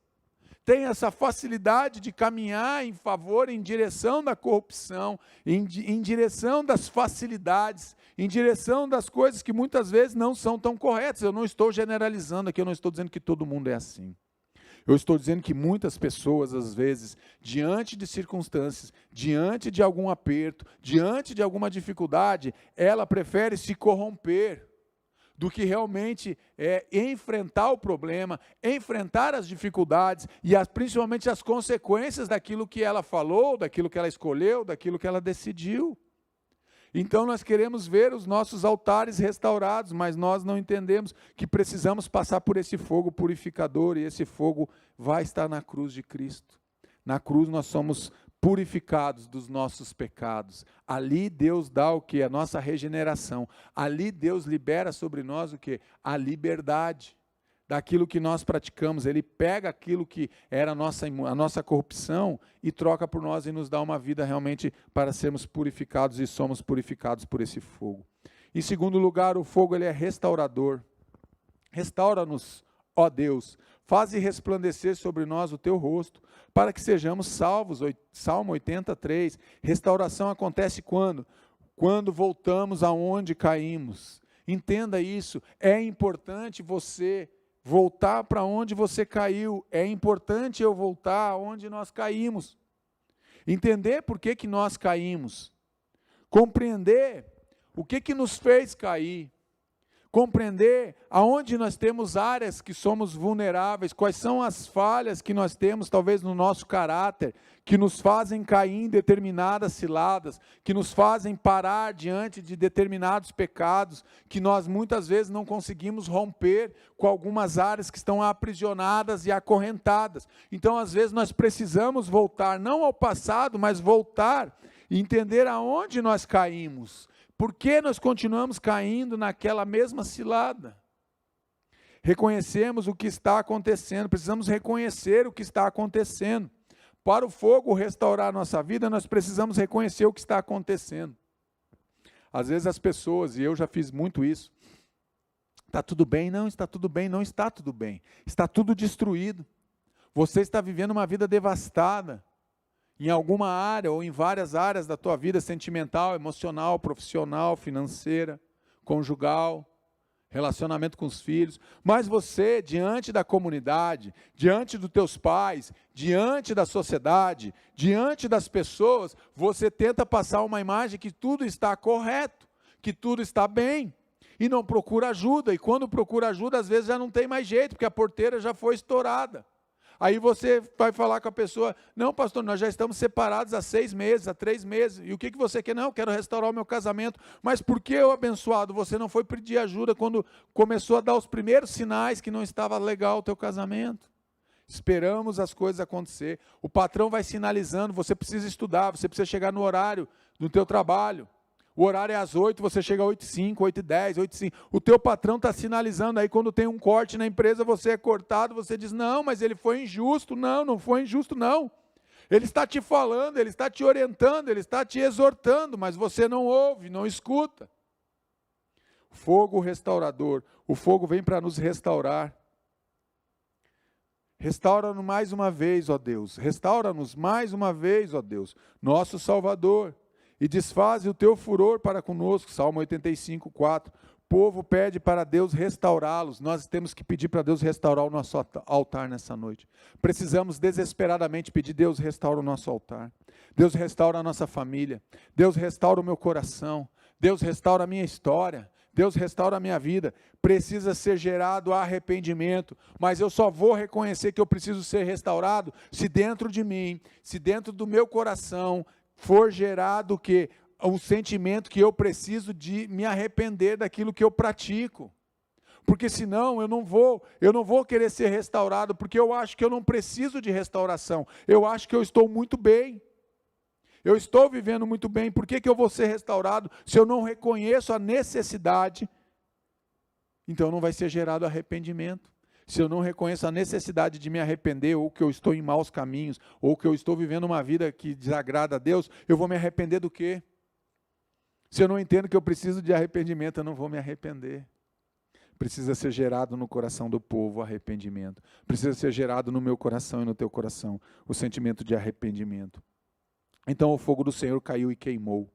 tem essa facilidade de caminhar em favor, em direção da corrupção, em direção das facilidades, em direção das coisas que muitas vezes não são tão corretas. Eu não estou generalizando aqui, eu não estou dizendo que todo mundo é assim. Eu estou dizendo que muitas pessoas, às vezes, diante de circunstâncias, diante de algum aperto, diante de alguma dificuldade, ela prefere se corromper do que realmente enfrentar o problema, enfrentar as dificuldades e principalmente as consequências daquilo que ela falou, daquilo que ela escolheu, daquilo que ela decidiu. Então nós queremos ver os nossos altares restaurados, mas nós não entendemos que precisamos passar por esse fogo purificador, e esse fogo vai estar na cruz de Cristo. Na cruz nós somos purificados dos nossos pecados. Ali Deus dá o que? A nossa regeneração. Ali Deus libera sobre nós o que? A liberdade daquilo que nós praticamos. Ele pega aquilo que era a nossa corrupção e troca por nós e nos dá uma vida realmente para sermos purificados, e somos purificados por esse fogo. Em segundo lugar, o fogo ele é restaurador. Restaura-nos, ó Deus, faze resplandecer sobre nós o teu rosto, para que sejamos salvos. Salmo 83, restauração acontece quando? Quando voltamos aonde caímos. Entenda isso, é importante você voltar para onde você caiu, é importante eu voltar aonde nós caímos, entender por que nós caímos, compreender o que nos fez cair, compreender aonde nós temos áreas que somos vulneráveis, quais são as falhas que nós temos talvez no nosso caráter, que nos fazem cair em determinadas ciladas, que nos fazem parar diante de determinados pecados, que nós muitas vezes não conseguimos romper com algumas áreas que estão aprisionadas e acorrentadas. Então às vezes nós precisamos voltar, não ao passado, mas voltar e entender aonde nós caímos. Por que nós continuamos caindo naquela mesma cilada? Reconhecemos o que está acontecendo, precisamos reconhecer o que está acontecendo. Para o fogo restaurar a nossa vida, nós precisamos reconhecer o que está acontecendo. Às vezes as pessoas, e eu já fiz muito isso, está tudo bem? Não está tudo bem, não está tudo bem. Está tudo destruído. Você está vivendo uma vida devastada, em alguma área ou em várias áreas da tua vida, sentimental, emocional, profissional, financeira, conjugal, relacionamento com os filhos, mas você, diante da comunidade, diante dos teus pais, diante da sociedade, diante das pessoas, você tenta passar uma imagem que tudo está correto, que tudo está bem, e não procura ajuda, e quando procura ajuda, às vezes já não tem mais jeito, porque a porteira já foi estourada. Aí você vai falar com a pessoa, não pastor, nós já estamos separados há 6 meses, há 3 meses, e o que você quer? Não, eu quero restaurar o meu casamento, mas por que, abençoado, você não foi pedir ajuda quando começou a dar os primeiros sinais que não estava legal o teu casamento? Esperamos as coisas acontecer, o patrão vai sinalizando, você precisa estudar, você precisa chegar no horário do teu trabalho. O horário é às 8, você chega às 8h05, 8h10, 8h05. O teu patrão está sinalizando, aí quando tem um corte na empresa, você é cortado, você diz, não, mas ele foi injusto. Não, não foi injusto, não. Ele está te falando, ele está te orientando, ele está te exortando, mas você não ouve, não escuta. Fogo restaurador. O fogo vem para nos restaurar. Restaura-nos mais uma vez, ó Deus. Restaura-nos mais uma vez, ó Deus, nosso Salvador. E desfaze o teu furor para conosco, Salmo 85, 4. O povo pede para Deus restaurá-los. Nós temos que pedir para Deus restaurar o nosso altar nessa noite. Precisamos desesperadamente pedir, Deus restaura o nosso altar. Deus restaura a nossa família. Deus restaura o meu coração. Deus restaura a minha história. Deus restaura a minha vida. Precisa ser gerado arrependimento, mas eu só vou reconhecer que eu preciso ser restaurado se dentro de mim, se dentro do meu coração, for gerado que o sentimento que eu preciso de me arrepender daquilo que eu pratico. Porque senão eu não vou querer ser restaurado, porque eu acho que eu não preciso de restauração. Eu acho que eu estou muito bem. Eu estou vivendo muito bem. Por que eu vou ser restaurado se eu não reconheço a necessidade? Então não vai ser gerado arrependimento. Se eu não reconheço a necessidade de me arrepender, ou que eu estou em maus caminhos, ou que eu estou vivendo uma vida que desagrada a Deus, eu vou me arrepender do quê? Se eu não entendo que eu preciso de arrependimento, eu não vou me arrepender. Precisa ser gerado no coração do povo o arrependimento. Precisa ser gerado no meu coração e no teu coração o sentimento de arrependimento. Então o fogo do Senhor caiu e queimou.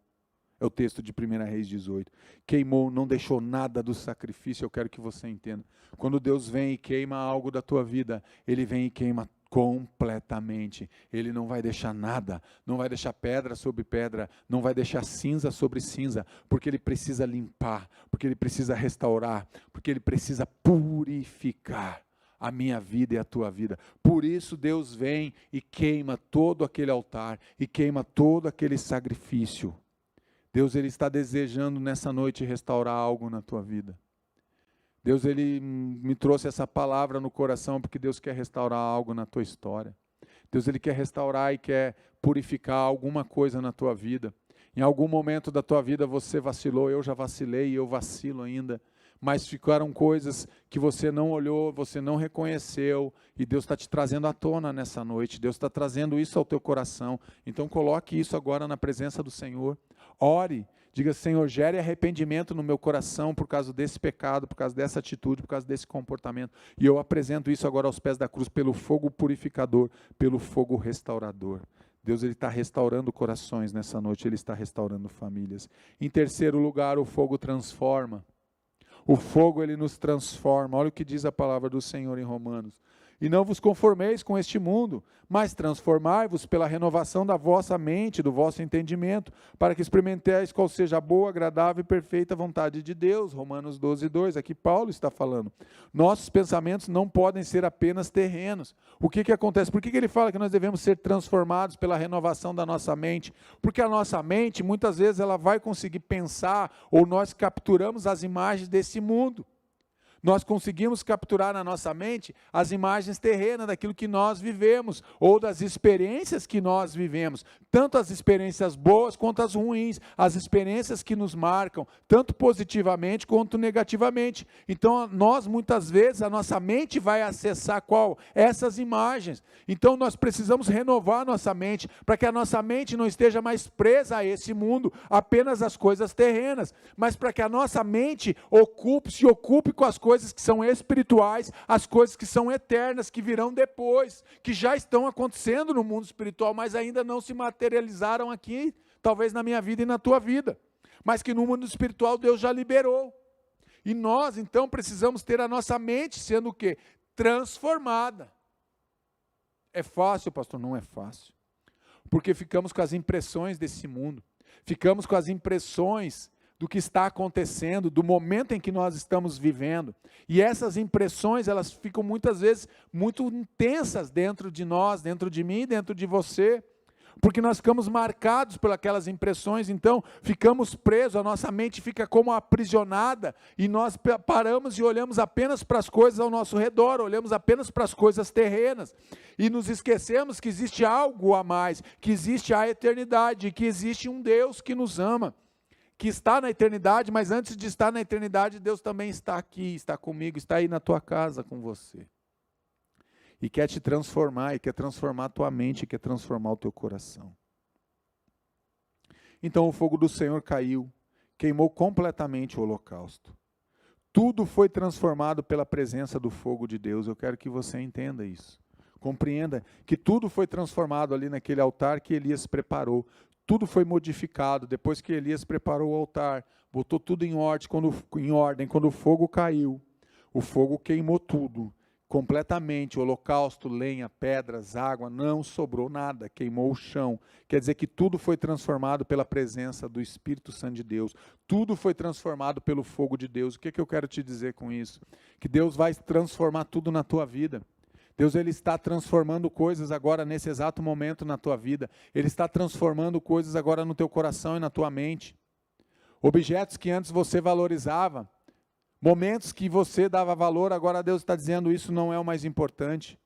É o texto de 1 Reis 18. Queimou, não deixou nada do sacrifício. Eu quero que você entenda. Quando Deus vem e queima algo da tua vida, Ele vem e queima completamente. Ele não vai deixar nada. Não vai deixar pedra sobre pedra. Não vai deixar cinza sobre cinza. Porque Ele precisa limpar. Porque Ele precisa restaurar. Porque Ele precisa purificar a minha vida e a tua vida. Por isso Deus vem e queima todo aquele altar. E queima todo aquele sacrifício. Deus, Ele está desejando nessa noite restaurar algo na tua vida. Deus, Ele me trouxe essa palavra no coração porque Deus quer restaurar algo na tua história. Deus, Ele quer restaurar e quer purificar alguma coisa na tua vida. Em algum momento da tua vida você vacilou, eu já vacilei e eu vacilo ainda. Mas ficaram coisas que você não olhou, você não reconheceu, e Deus está te trazendo à tona nessa noite, Deus está trazendo isso ao teu coração. Então coloque isso agora na presença do Senhor. Ore, diga, Senhor, gere arrependimento no meu coração por causa desse pecado, por causa dessa atitude, por causa desse comportamento. E eu apresento isso agora aos pés da cruz, pelo fogo purificador, pelo fogo restaurador. Deus, Ele está restaurando corações nessa noite, Ele está restaurando famílias. Em terceiro lugar, o fogo transforma. O fogo, ele nos transforma. Olha o que diz a palavra do Senhor em Romanos. E não vos conformeis com este mundo, mas transformai-vos pela renovação da vossa mente, do vosso entendimento, para que experimenteis qual seja a boa, agradável e perfeita vontade de Deus. Romanos 12, 2, aqui Paulo está falando. Nossos pensamentos não podem ser apenas terrenos. O que acontece? Por que ele fala que nós devemos ser transformados pela renovação da nossa mente? Porque a nossa mente, muitas vezes, ela vai conseguir pensar, ou nós capturamos as imagens desse mundo. nós conseguimos capturar na nossa mente as imagens terrenas daquilo que nós vivemos, ou das experiências que nós vivemos, tanto as experiências boas quanto as ruins, as experiências que nos marcam, tanto positivamente quanto negativamente. Então, nós muitas vezes, a nossa mente vai acessar qual? Essas imagens. Então, nós precisamos renovar a nossa mente, para que a nossa mente não esteja mais presa a esse mundo, apenas as coisas terrenas, mas para que a nossa mente se ocupe com as coisas que são espirituais, as coisas que são eternas, que virão depois, que já estão acontecendo no mundo espiritual, mas ainda não se materializaram aqui, talvez na minha vida e na tua vida, mas que no mundo espiritual Deus já liberou. E nós, então, precisamos ter a nossa mente sendo o quê? Transformada. É fácil, pastor? Não é fácil. Porque ficamos com as impressões desse mundo, ficamos com as impressões do que está acontecendo, do momento em que nós estamos vivendo. E essas impressões, elas ficam muitas vezes muito intensas dentro de nós, dentro de mim, dentro de você, porque nós ficamos marcados por aquelas impressões, então ficamos presos, a nossa mente fica como aprisionada, e nós paramos e olhamos apenas para as coisas ao nosso redor, olhamos apenas para as coisas terrenas, e nos esquecemos que existe algo a mais, que existe a eternidade, que existe um Deus que nos ama, que está na eternidade, mas antes de estar na eternidade, Deus também está aqui, está comigo, está aí na tua casa com você. E quer te transformar, e quer transformar a tua mente, e quer transformar o teu coração. Então o fogo do Senhor caiu, queimou completamente o holocausto. Tudo foi transformado pela presença do fogo de Deus. Eu quero que você entenda isso. Compreenda que tudo foi transformado ali naquele altar que Elias preparou. Tudo foi modificado, depois que Elias preparou o altar, botou tudo em ordem, quando o fogo caiu, o fogo queimou tudo, completamente, o holocausto, lenha, pedras, água, não sobrou nada, queimou o chão. Quer dizer que tudo foi transformado pela presença do Espírito Santo de Deus, tudo foi transformado pelo fogo de Deus. O que eu quero te dizer com isso? Que Deus vai transformar tudo na tua vida. Deus, Ele está transformando coisas agora nesse exato momento na tua vida. Ele está transformando coisas agora no teu coração e na tua mente. Objetos que antes você valorizava, momentos que você dava valor, agora Deus está dizendo isso não é o mais importante.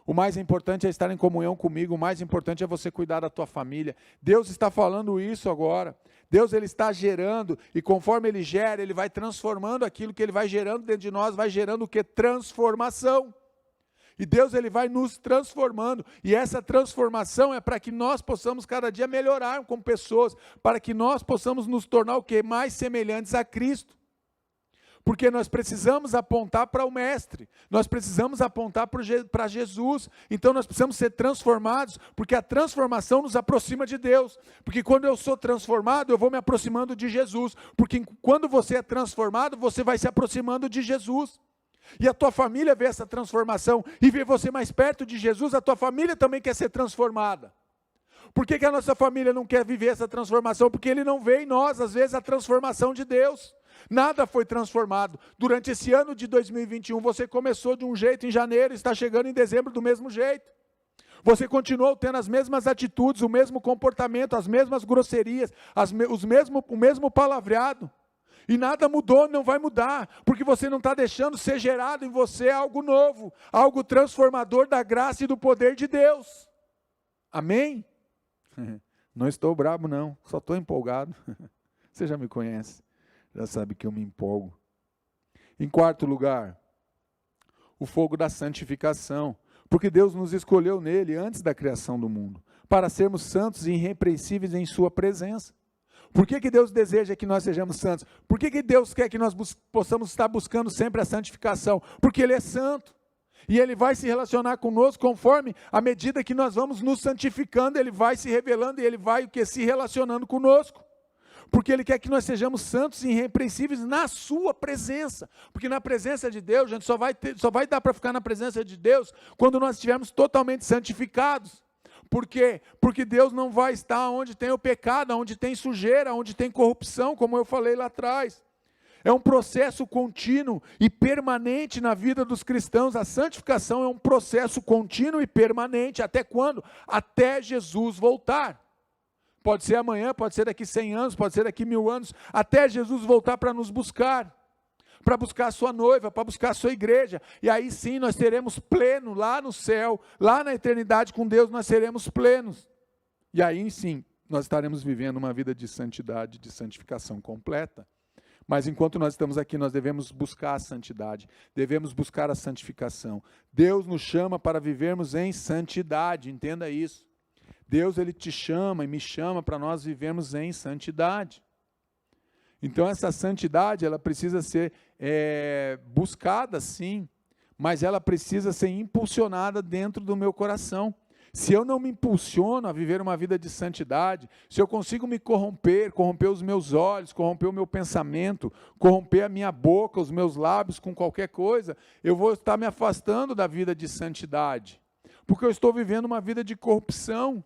O mais importante é estar em comunhão comigo, o mais importante é você cuidar da tua família. Deus está falando isso agora. Deus, Ele está gerando, e conforme Ele gera, Ele vai transformando aquilo que Ele vai gerando dentro de nós, vai gerando o que? Transformação. E Deus, Ele vai nos transformando, e essa transformação é para que nós possamos cada dia melhorar como pessoas, para que nós possamos nos tornar o quê? Mais semelhantes a Cristo. Porque nós precisamos apontar para o Mestre, nós precisamos apontar para Jesus, então nós precisamos ser transformados, porque a transformação nos aproxima de Deus, porque quando eu sou transformado, eu vou me aproximando de Jesus, porque quando você é transformado, você vai se aproximando de Jesus. E a tua família vê essa transformação, e vê você mais perto de Jesus, a tua família também quer ser transformada. Por que a nossa família não quer viver essa transformação? Porque ele não vê em nós, às vezes, a transformação de Deus. Nada foi transformado. Durante esse ano de 2021, você começou de um jeito em janeiro, está chegando em dezembro do mesmo jeito. Você continuou tendo as mesmas atitudes, o mesmo comportamento, as mesmas grosserias, o mesmo palavreado. E nada mudou, não vai mudar, porque você não está deixando ser gerado em você algo novo, algo transformador da graça e do poder de Deus. Amém? Não estou bravo não, só estou empolgado. Você já me conhece, já sabe que eu me empolgo. Em quarto lugar, o fogo da santificação, porque Deus nos escolheu nele antes da criação do mundo, para sermos santos e irrepreensíveis em sua presença. Por que Deus deseja que nós sejamos santos? Por que Deus quer que nós possamos estar buscando sempre a santificação? Porque Ele é santo. E Ele vai se relacionar conosco conforme, à medida que nós vamos nos santificando, Ele vai se revelando e Ele vai se relacionando conosco. Porque Ele quer que nós sejamos santos e irrepreensíveis na sua presença. Porque na presença de Deus, gente, só vai dar para ficar na presença de Deus quando nós estivermos totalmente santificados. Por quê? Porque Deus não vai estar onde tem o pecado, onde tem sujeira, onde tem corrupção, como eu falei lá atrás. É um processo contínuo e permanente na vida dos cristãos. A santificação é um processo contínuo e permanente. Até quando? Até Jesus voltar. Pode ser amanhã, pode ser daqui 100 anos, pode ser daqui 1000 anos, até Jesus voltar para nos buscar. para buscar a sua noiva, para buscar a sua igreja. E aí sim nós seremos plenos lá no céu, lá na eternidade com Deus nós seremos plenos. E aí sim nós estaremos vivendo uma vida de santidade, de santificação completa. Mas enquanto nós estamos aqui, nós devemos buscar a santidade, devemos buscar a santificação. Deus nos chama para vivermos em santidade, entenda isso. Deus, Ele te chama e me chama para nós vivermos em santidade. Então essa santidade, ela precisa ser buscada sim, mas ela precisa ser impulsionada dentro do meu coração. Se eu não me impulsiono a viver uma vida de santidade, se eu consigo me corromper os meus olhos, corromper o meu pensamento, corromper a minha boca, os meus lábios com qualquer coisa, eu vou estar me afastando da vida de santidade, porque eu estou vivendo uma vida de corrupção.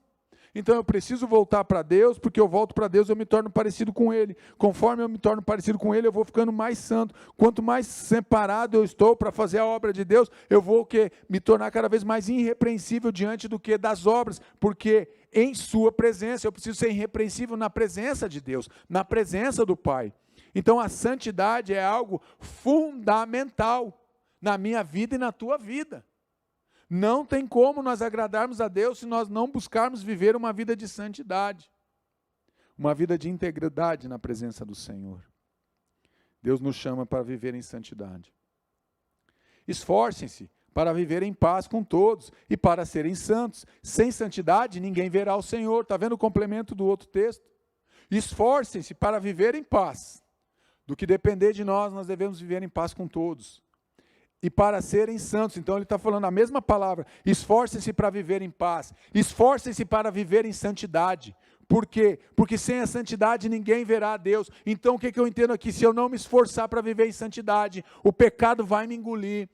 Então eu preciso voltar para Deus, porque eu volto para Deus, eu me torno parecido com Ele. Conforme eu me torno parecido com Ele, eu vou ficando mais santo. Quanto mais separado eu estou para fazer a obra de Deus, eu vou me tornar cada vez mais irrepreensível diante do que das obras, porque em sua presença, eu preciso ser irrepreensível na presença de Deus, na presença do Pai. Então a santidade é algo fundamental na minha vida e na tua vida. Não tem como nós agradarmos a Deus se nós não buscarmos viver uma vida de santidade, uma vida de integridade na presença do Senhor. Deus nos chama para viver em santidade. Esforcem-se para viver em paz com todos e para serem santos. Sem santidade ninguém verá o Senhor. Está vendo o complemento do outro texto? Esforcem-se para viver em paz. Do que depender de nós, nós devemos viver em paz com todos. E para serem santos, então ele está falando a mesma palavra, esforcem-se para viver em paz, esforcem-se para viver em santidade. Por quê? Porque sem a santidade ninguém verá a Deus. Então o que eu entendo aqui? Se eu não me esforçar para viver em santidade, o pecado vai me engolir.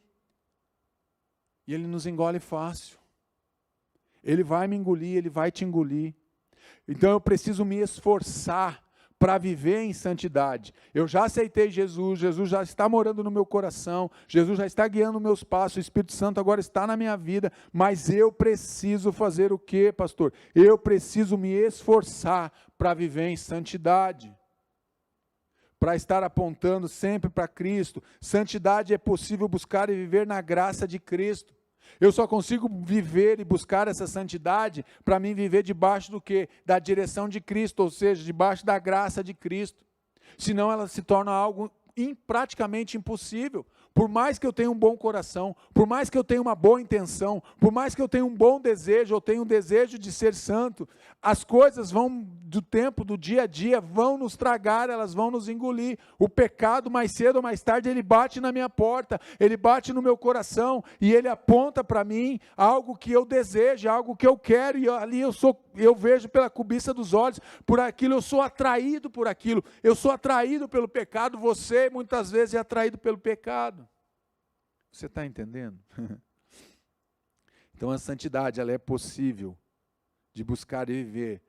E ele nos engole fácil. Ele vai me engolir, ele vai te engolir. Então eu preciso me esforçar para viver em santidade. Eu já aceitei Jesus, Jesus já está morando no meu coração, Jesus já está guiando meus passos, o Espírito Santo agora está na minha vida, mas eu preciso fazer o quê, pastor? Eu preciso me esforçar para viver em santidade, para estar apontando sempre para Cristo. Santidade é possível buscar e viver na graça de Cristo. Eu só consigo viver e buscar essa santidade para mim viver debaixo do quê? Da direção de Cristo, ou seja, debaixo da graça de Cristo. Senão ela se torna algo praticamente impossível. Por mais que eu tenha um bom coração, por mais que eu tenha uma boa intenção, por mais que eu tenha um bom desejo, eu tenho um desejo de ser santo, as coisas vão do tempo, do dia a dia, vão nos tragar, elas vão nos engolir. O pecado, mais cedo ou mais tarde, ele bate na minha porta, ele bate no meu coração, e ele aponta para mim algo que eu desejo, algo que eu quero, e ali eu vejo pela cobiça dos olhos, por aquilo, eu sou atraído por aquilo, eu sou atraído pelo pecado, você muitas vezes é atraído pelo pecado. Você está entendendo? Então a santidade, ela é possível de buscar e viver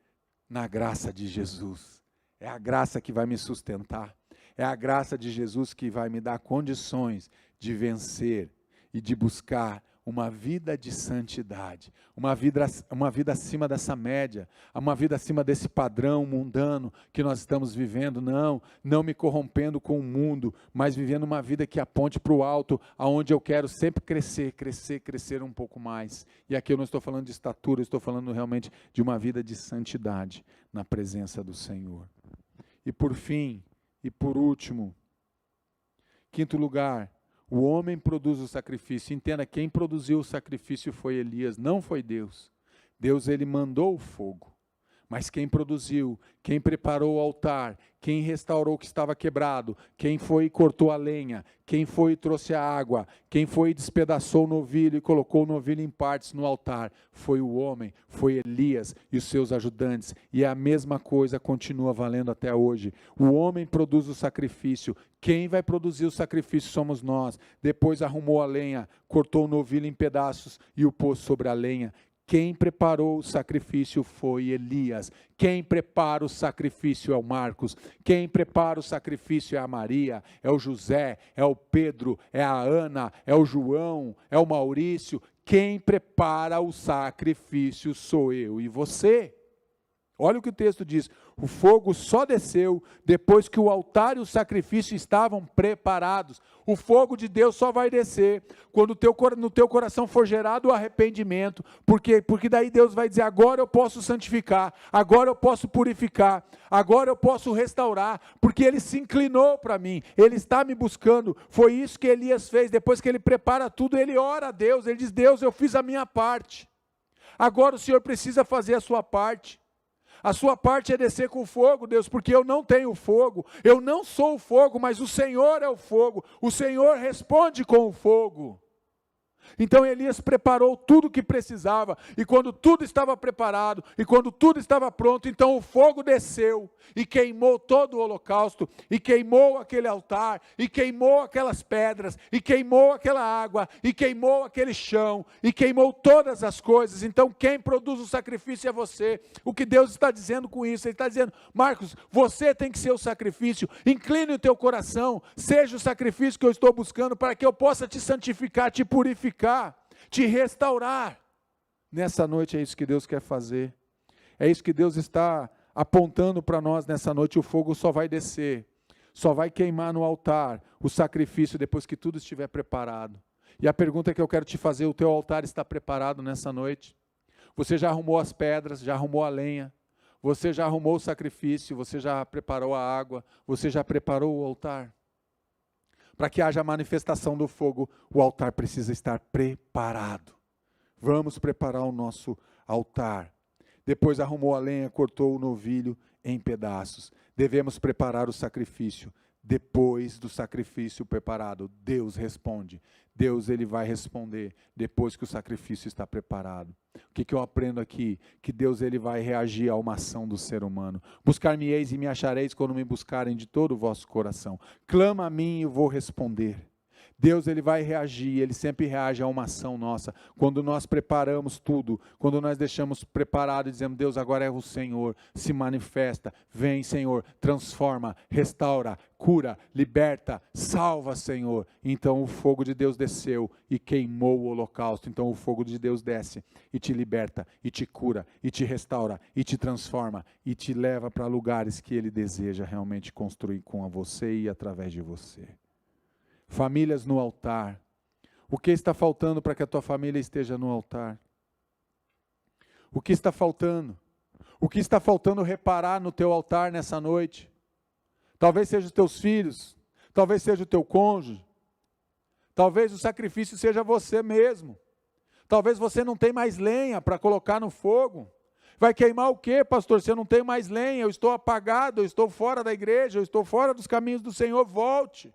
na graça de Jesus. É a graça que vai me sustentar. É a graça de Jesus que vai me dar condições de vencer e de buscar uma vida de santidade, uma vida acima dessa média, uma vida acima desse padrão mundano que nós estamos vivendo, não me corrompendo com o mundo, mas vivendo uma vida que aponte para o alto, aonde eu quero sempre crescer um pouco mais. E aqui eu não estou falando de estatura, eu estou falando realmente de uma vida de santidade na presença do Senhor. E por fim, e por último, quinto lugar, o homem produz o sacrifício. Entenda, quem produziu o sacrifício foi Elias, não foi Deus. Deus, ele mandou o fogo. Mas quem produziu, quem preparou o altar, quem restaurou o que estava quebrado, quem foi e cortou a lenha, quem foi e trouxe a água, quem foi e despedaçou o novilho e colocou o novilho em partes no altar, foi o homem, foi Elias e os seus ajudantes. E a mesma coisa continua valendo até hoje. O homem produz o sacrifício, quem vai produzir o sacrifício somos nós. Depois arrumou a lenha, cortou o novilho em pedaços e o pôs sobre a lenha. Quem preparou o sacrifício foi Elias. Quem prepara o sacrifício é o Marcos. Quem prepara o sacrifício é a Maria, é o José, é o Pedro, é a Ana, é o João, é o Maurício. Quem prepara o sacrifício sou eu e você. Olha o que o texto diz: o fogo só desceu depois que o altar e o sacrifício estavam preparados. O fogo de Deus só vai descer quando no teu coração for gerado o arrependimento, porque daí Deus vai dizer: agora eu posso santificar, agora eu posso purificar, agora eu posso restaurar, porque Ele se inclinou para mim, Ele está me buscando. Foi isso que Elias fez. Depois que ele prepara tudo, ele ora a Deus, ele diz: Deus, eu fiz a minha parte, agora o Senhor precisa fazer a sua parte. A sua parte é descer com fogo, Deus, porque eu não tenho fogo, eu não sou o fogo, mas o Senhor é o fogo, o Senhor responde com o fogo. Então Elias preparou tudo o que precisava, e quando tudo estava preparado, e quando tudo estava pronto, então o fogo desceu, e queimou todo o holocausto, e queimou aquele altar, e queimou aquelas pedras, e queimou aquela água, e queimou aquele chão, e queimou todas as coisas. Então quem produz o sacrifício é você. O que Deus está dizendo com isso? Ele está dizendo: Marcos, você tem que ser o sacrifício, incline o teu coração, seja o sacrifício que eu estou buscando, para que eu possa te santificar, te purificar, te restaurar. Nessa noite é isso que Deus quer fazer, é isso que Deus está apontando para nós nessa noite. O fogo só vai descer, só vai queimar no altar o sacrifício depois que tudo estiver preparado. E a pergunta que eu quero te fazer: o teu altar está preparado nessa noite? Você já arrumou as pedras, já arrumou a lenha, você já arrumou o sacrifício, você já preparou a água, você já preparou o altar? Para que haja a manifestação do fogo, o altar precisa estar preparado. Vamos preparar o nosso altar. Depois arrumou a lenha, cortou o novilho em pedaços. Devemos preparar o sacrifício. Depois do sacrifício preparado, Deus responde. Deus, Ele vai responder depois que o sacrifício está preparado. O que eu aprendo aqui? Que Deus, Ele vai reagir a uma ação do ser humano. Buscar-me-eis e me achareis quando me buscarem de todo o vosso coração. Clama a mim e eu vou responder. Deus, Ele vai reagir, Ele sempre reage a uma ação nossa. Quando nós preparamos tudo, quando nós deixamos preparado e dizemos: Deus, agora é o Senhor, se manifesta, vem Senhor, transforma, restaura, cura, liberta, salva Senhor. Então o fogo de Deus desceu e queimou o holocausto. Então o fogo de Deus desce e te liberta, e te cura, e te restaura, e te transforma, e te leva para lugares que Ele deseja realmente construir com você e através de você. Famílias no altar. O que está faltando para que a tua família esteja no altar? O que está faltando? O que está faltando reparar no teu altar nessa noite? Talvez seja os teus filhos, talvez seja o teu cônjuge, talvez o sacrifício seja você mesmo. Talvez você não tenha mais lenha para colocar no fogo. Vai queimar o quê, pastor? Se eu não tenho mais lenha, eu estou apagado, eu estou fora da igreja, eu estou fora dos caminhos do Senhor. Volte.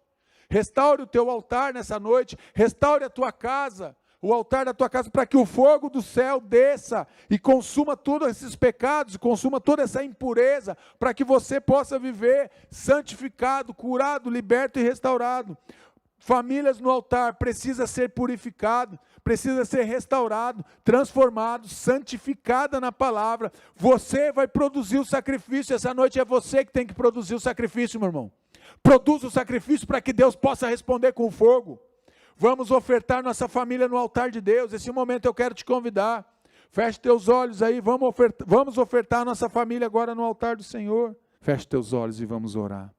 Restaure o teu altar nessa noite, restaure a tua casa, o altar da tua casa, para que o fogo do céu desça e consuma todos esses pecados, consuma toda essa impureza, para que você possa viver santificado, curado, liberto e restaurado. Famílias no altar precisa ser purificado, precisa ser restaurado, transformado, santificada na palavra. Você vai produzir o sacrifício. Essa noite é você que tem que produzir o sacrifício, meu irmão. Produza o sacrifício para que Deus possa responder com fogo. Vamos ofertar nossa família no altar de Deus. Esse momento eu quero te convidar. Feche teus olhos aí, vamos ofertar nossa família agora no altar do Senhor. Feche teus olhos e vamos orar.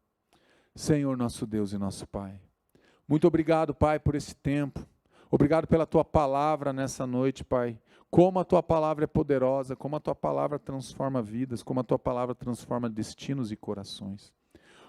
Senhor, nosso Deus e nosso Pai, muito obrigado, Pai, por esse tempo. Obrigado pela Tua palavra nessa noite, Pai. Como a Tua palavra é poderosa, como a Tua palavra transforma vidas, como a Tua palavra transforma destinos e corações.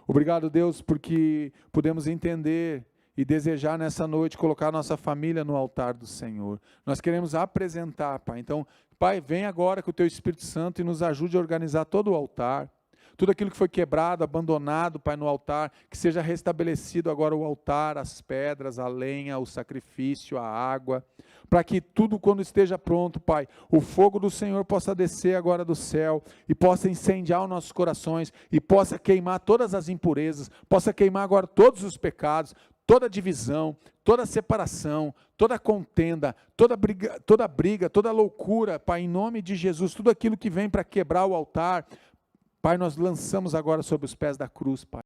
Obrigado, Deus, porque podemos entender e desejar nessa noite colocar nossa família no altar do Senhor. Nós queremos apresentar, Pai. Então, Pai, vem agora com o Teu Espírito Santo e nos ajude a organizar todo o altar. Tudo aquilo que foi quebrado, abandonado, Pai, no altar, que seja restabelecido agora o altar, as pedras, a lenha, o sacrifício, a água, para que tudo quando esteja pronto, Pai, o fogo do Senhor possa descer agora do céu e possa incendiar os nossos corações e possa queimar todas as impurezas, possa queimar agora todos os pecados, toda divisão, toda separação, toda contenda, toda briga, toda loucura, Pai, em nome de Jesus, tudo aquilo que vem para quebrar o altar, Pai, nós lançamos agora sobre os pés da cruz, Pai.